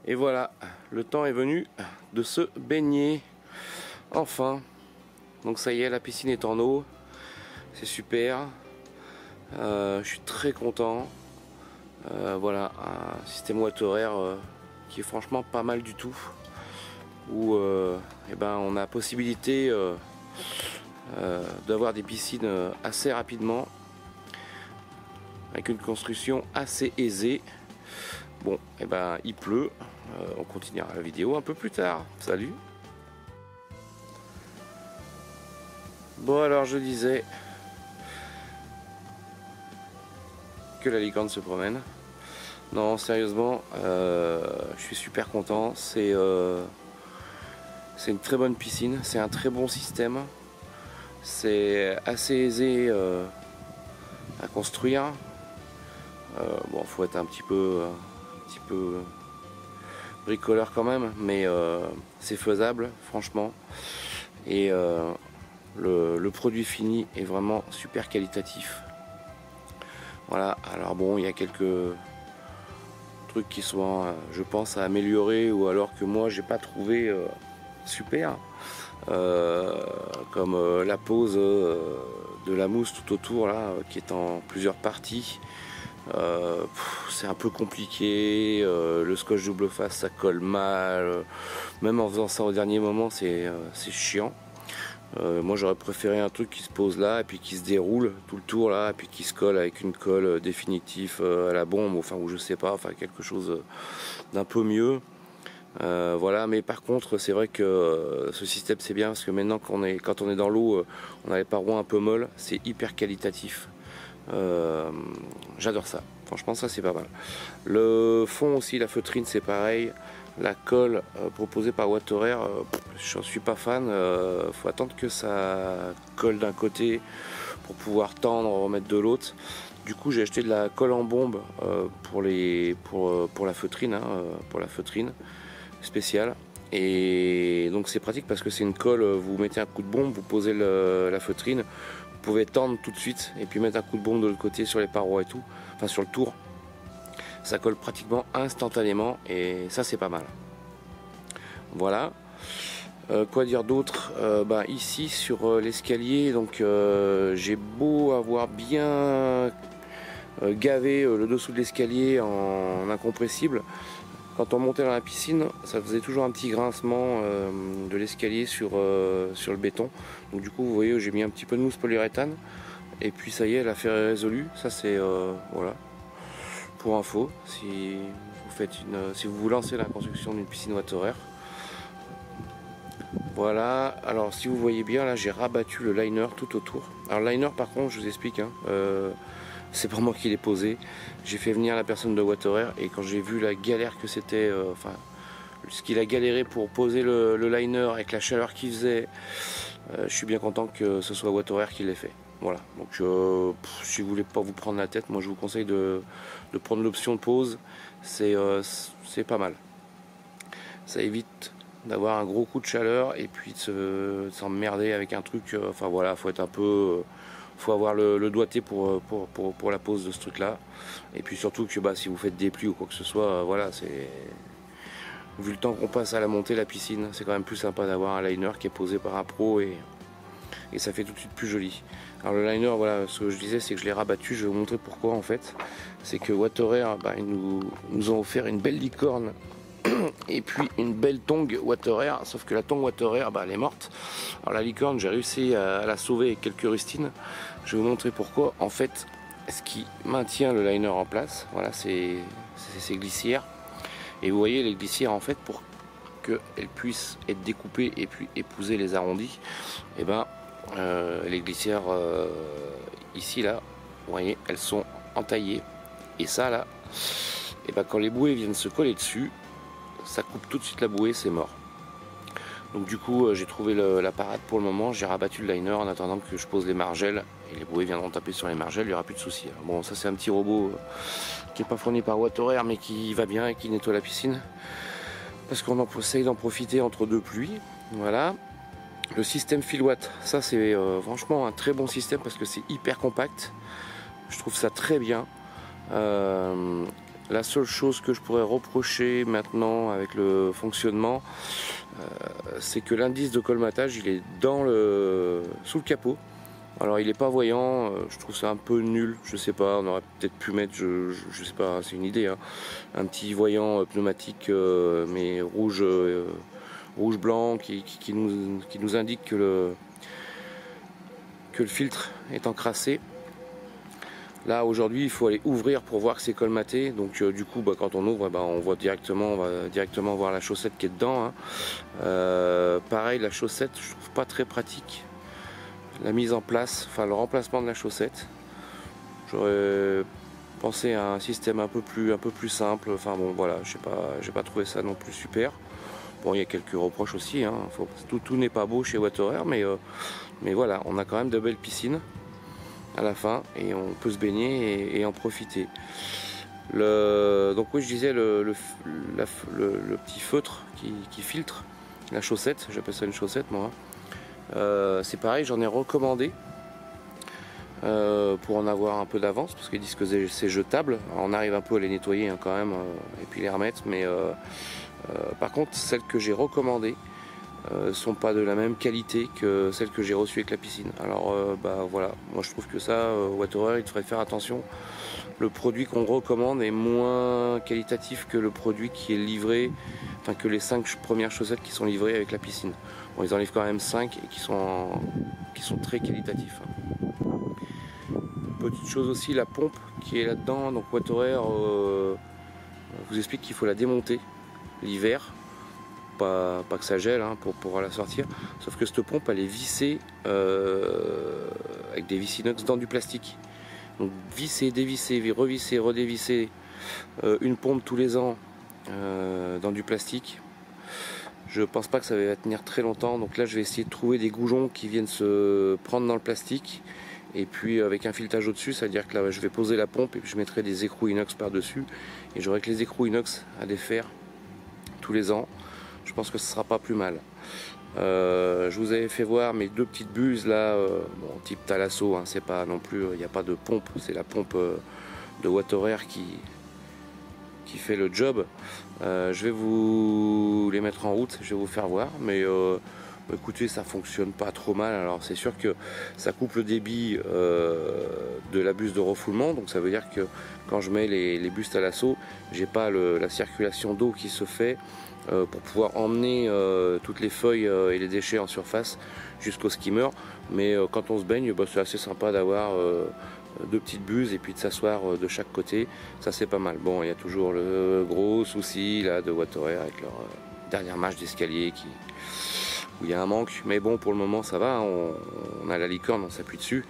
Et voilà, le temps est venu de se baigner. Enfin. Donc ça y est, la piscine est en eau. C'est super. Je suis très content. Voilà, un système water qui est franchement pas mal du tout. Où on a possibilité d'avoir des piscines assez rapidement. Avec une construction assez aisée. Bon, il pleut. On continuera la vidéo un peu plus tard. Salut. Bon, alors je disais que la licorne se promène. Non, sérieusement, je suis super content. C'est une très bonne piscine. C'est un très bon système. C'est assez aisé à construire. Bon, faut être un petit peu bricoleur quand même, mais c'est faisable, franchement. Et le produit fini est vraiment super qualitatif. Voilà, alors bon, il y a quelques trucs qui sont, je pense, à améliorer, ou alors que moi j'ai pas trouvé super, comme la pose de la mousse tout autour là, qui est en plusieurs parties. C'est un peu compliqué, le scotch double face ça colle mal, même en faisant ça au dernier moment c'est chiant. Moi j'aurais préféré un truc qui se pose là et puis qui se déroule tout le tour là et puis qui se colle avec une colle définitive à la bombe, enfin, ou je sais pas, enfin quelque chose d'un peu mieux. Voilà, mais par contre c'est vrai que ce système c'est bien parce que maintenant quand on est dans l'eau, on a les parois un peu molles, c'est hyper qualitatif. J'adore ça, franchement ça c'est pas mal. Le fond aussi, la feutrine c'est pareil. La colle proposée par Water, j'en suis pas fan. Faut attendre que ça colle d'un côté pour pouvoir tendre, remettre de l'autre. Du coup j'ai acheté de la colle en bombe pour la feutrine, pour la feutrine spéciale. Et donc c'est pratique parce que c'est une colle, vous mettez un coup de bombe, vous posez la feutrine, vous pouvez tendre tout de suite et puis mettre un coup de bombe de l'autre côté sur les parois et tout, enfin sur le tour. Ça colle pratiquement instantanément et ça c'est pas mal. Voilà. Quoi dire d'autre, ici sur l'escalier, donc j'ai beau avoir bien gavé le dessous de l'escalier en incompressible. Quand on montait dans la piscine, ça faisait toujours un petit grincement de l'escalier sur le béton. Donc du coup, vous voyez, j'ai mis un petit peu de mousse polyuréthane. Et puis ça y est, l'affaire est résolue. Ça c'est voilà. Pour info, si vous vous lancez dans la construction d'une piscine Water. Voilà. Alors si vous voyez bien, là j'ai rabattu le liner tout autour. Alors le liner, par contre, je vous explique. C'est pas moi qui l'ai posé, j'ai fait venir la personne de Water et quand j'ai vu la galère que c'était, ce qu'il a galéré pour poser le liner avec la chaleur qu'il faisait, je suis bien content que ce soit Water qui l'ait fait. Voilà, donc si vous voulez pas vous prendre la tête, moi je vous conseille de prendre l'option de pause, c'est pas mal. Ça évite d'avoir un gros coup de chaleur et puis de s'emmerder avec un truc, enfin voilà, faut être un peu... faut avoir le doigté pour la pose de ce truc là, et puis surtout que si vous faites des pluies ou quoi que ce soit, voilà, c'est, vu le temps qu'on passe à la montée la piscine, c'est quand même plus sympa d'avoir un liner qui est posé par un pro et ça fait tout de suite plus joli. Alors le liner, voilà, ce que je disais, c'est que je l'ai rabattu. Je vais vous montrer pourquoi en fait. C'est que Water, ils nous ont offert une belle licorne et puis une belle tongue Water, sauf que la tongue Water, elle est morte. Alors la licorne, j'ai réussi à la sauver avec quelques rustines. Je vais vous montrer pourquoi. En fait, ce qui maintient le liner en place, voilà, c'est ces glissières. Et vous voyez les glissières, en fait, pour qu'elles puissent être découpées et puis épouser les arrondis, et les glissières ici là, vous voyez, elles sont entaillées. Et ça là, et quand les bouées viennent se coller dessus, ça coupe tout de suite la bouée, c'est mort. Donc du coup j'ai trouvé la parade pour le moment, j'ai rabattu le liner en attendant que je pose les margelles et les bouées viendront taper sur les margelles, il n'y aura plus de soucis. Bon, ça c'est un petit robot qui n'est pas fourni par Water mais qui va bien et qui nettoie la piscine parce qu'on essaye d'en profiter entre deux pluies. Voilà. Le système Fill-Watt, ça c'est franchement un très bon système parce que c'est hyper compact, je trouve ça très bien. La seule chose que je pourrais reprocher maintenant avec le fonctionnement, c'est que l'indice de colmatage il est sous le capot. Alors il n'est pas voyant, je trouve ça un peu nul, je sais pas, on aurait peut-être pu mettre, je sais pas, c'est une idée, hein, un petit voyant pneumatique mais rouge blanc qui nous indique que le filtre est encrassé. Là aujourd'hui il faut aller ouvrir pour voir que c'est colmaté, donc du coup quand on ouvre on va directement voir la chaussette qui est dedans, hein. Pareil, la chaussette je trouve pas très pratique, la mise en place, enfin le remplacement de la chaussette. J'aurais pensé à un système un peu plus simple, enfin bon voilà, j'ai pas trouvé ça non plus super. Bon, il y a quelques reproches aussi, hein. Tout n'est pas beau chez Water Air, mais voilà, on a quand même de belles piscines à la fin et on peut se baigner et en profiter. Donc oui, je disais le petit feutre qui filtre la chaussette, j'appelle ça une chaussette moi, c'est pareil, j'en ai recommandé pour en avoir un peu d'avance parce qu'ils disent que c'est jetable. Alors, on arrive un peu à les nettoyer hein, quand même et puis les remettre, mais par contre celles que j'ai recommandées sont pas de la même qualité que celles que j'ai reçues avec la piscine. Alors voilà, moi je trouve que ça, Water Air, il devrait faire attention. Le produit qu'on recommande est moins qualitatif que le produit qui est livré, enfin que les 5 premières chaussettes qui sont livrées avec la piscine. Bon, ils en livrent quand même 5 et qui sont très qualitatifs. Petite chose aussi, la pompe qui est là-dedans, donc Water Air vous explique qu'il faut la démonter l'hiver. Pas que ça gèle hein, pour pouvoir la sortir, sauf que cette pompe elle est vissée avec des vis inox dans du plastique. Donc visser, dévisser, revisser, redévisser une pompe tous les ans dans du plastique, je pense pas que ça va tenir très longtemps. Donc là je vais essayer de trouver des goujons qui viennent se prendre dans le plastique et puis avec un filetage au dessus, ça veut dire que là je vais poser la pompe et puis je mettrai des écrous inox par dessus et j'aurai que les écrous inox à défaire tous les ans. Je pense que ce sera pas plus mal. Je vous avais fait voir mes 2 petites buses là, bon, type Thalasso, hein, c'est pas non plus, il n'y a pas de pompe, c'est la pompe de Water Air qui fait le job. Je vais vous les mettre en route, je vais vous faire voir, mais écoutez, ça fonctionne pas trop mal. Alors c'est sûr que ça coupe le débit de la buse de refoulement, donc ça veut dire que quand je mets les buses Thalasso, j'ai pas la circulation d'eau qui se fait pour pouvoir emmener toutes les feuilles et les déchets en surface jusqu'au skimmer. Mais quand on se baigne, c'est assez sympa d'avoir 2 petites buses et puis de s'asseoir de chaque côté, ça c'est pas mal. Bon, il y a toujours le gros souci là de Water Air avec leur dernière marche d'escalier où il y a un manque, mais bon pour le moment ça va, on a la licorne, on s'appuie dessus.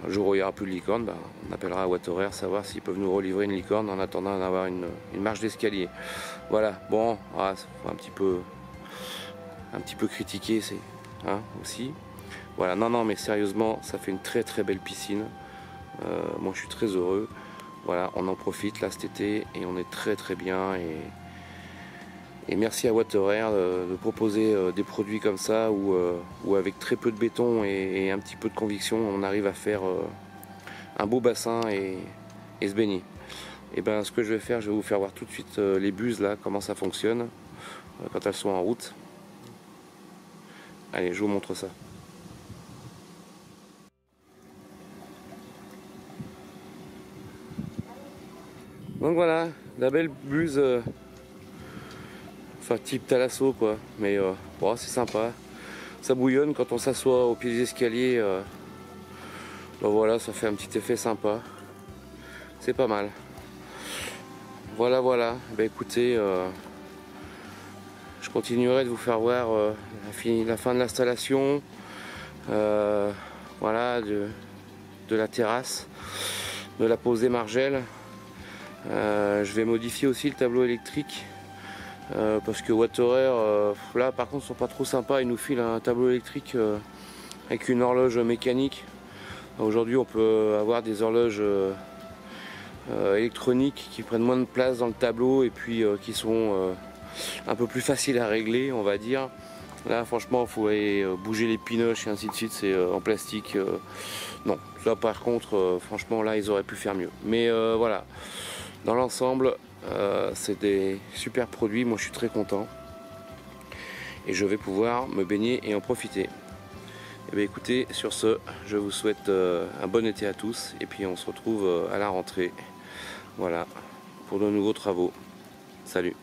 Le jour où il n'y aura plus de licorne, on appellera à Water Air savoir s'ils peuvent nous relivrer une licorne en attendant d'avoir une marche d'escalier. Voilà, bon, faut un petit peu critiquer hein, aussi. Voilà, non mais sérieusement, ça fait une très très belle piscine. Moi je suis très heureux. Voilà, on en profite là cet été et on est très très bien et merci à Water Air de proposer des produits comme ça où avec très peu de béton et un petit peu de conviction on arrive à faire un beau bassin et se baigner. Et ce que je vais faire, je vais vous faire voir tout de suite les buses là, comment ça fonctionne quand elles sont en route. Allez, je vous montre ça. Donc voilà, la belle buse, enfin type Thalasso quoi, mais bon, c'est sympa. Ça bouillonne quand on s'assoit au pied des escaliers. Donc voilà, ça fait un petit effet sympa. C'est pas mal. Voilà. Écoutez, je continuerai de vous faire voir la fin de l'installation. Voilà, de la terrasse, de la pose des margelles. Je vais modifier aussi le tableau électrique parce que Water Air là par contre sont pas trop sympas, ils nous filent un tableau électrique avec une horloge mécanique. Aujourd'hui on peut avoir des horloges électroniques qui prennent moins de place dans le tableau et puis qui sont un peu plus faciles à régler on va dire. Là franchement il faut aller bouger les pinoches et ainsi de suite, c'est en plastique. Non, ça par contre franchement là ils auraient pu faire mieux. Mais voilà, dans l'ensemble C'est des super produits, moi je suis très content. Et je vais pouvoir me baigner et en profiter. Et bien écoutez, sur ce, je vous souhaite un bon été à tous. Et puis on se retrouve à la rentrée. Voilà, pour de nouveaux travaux. Salut!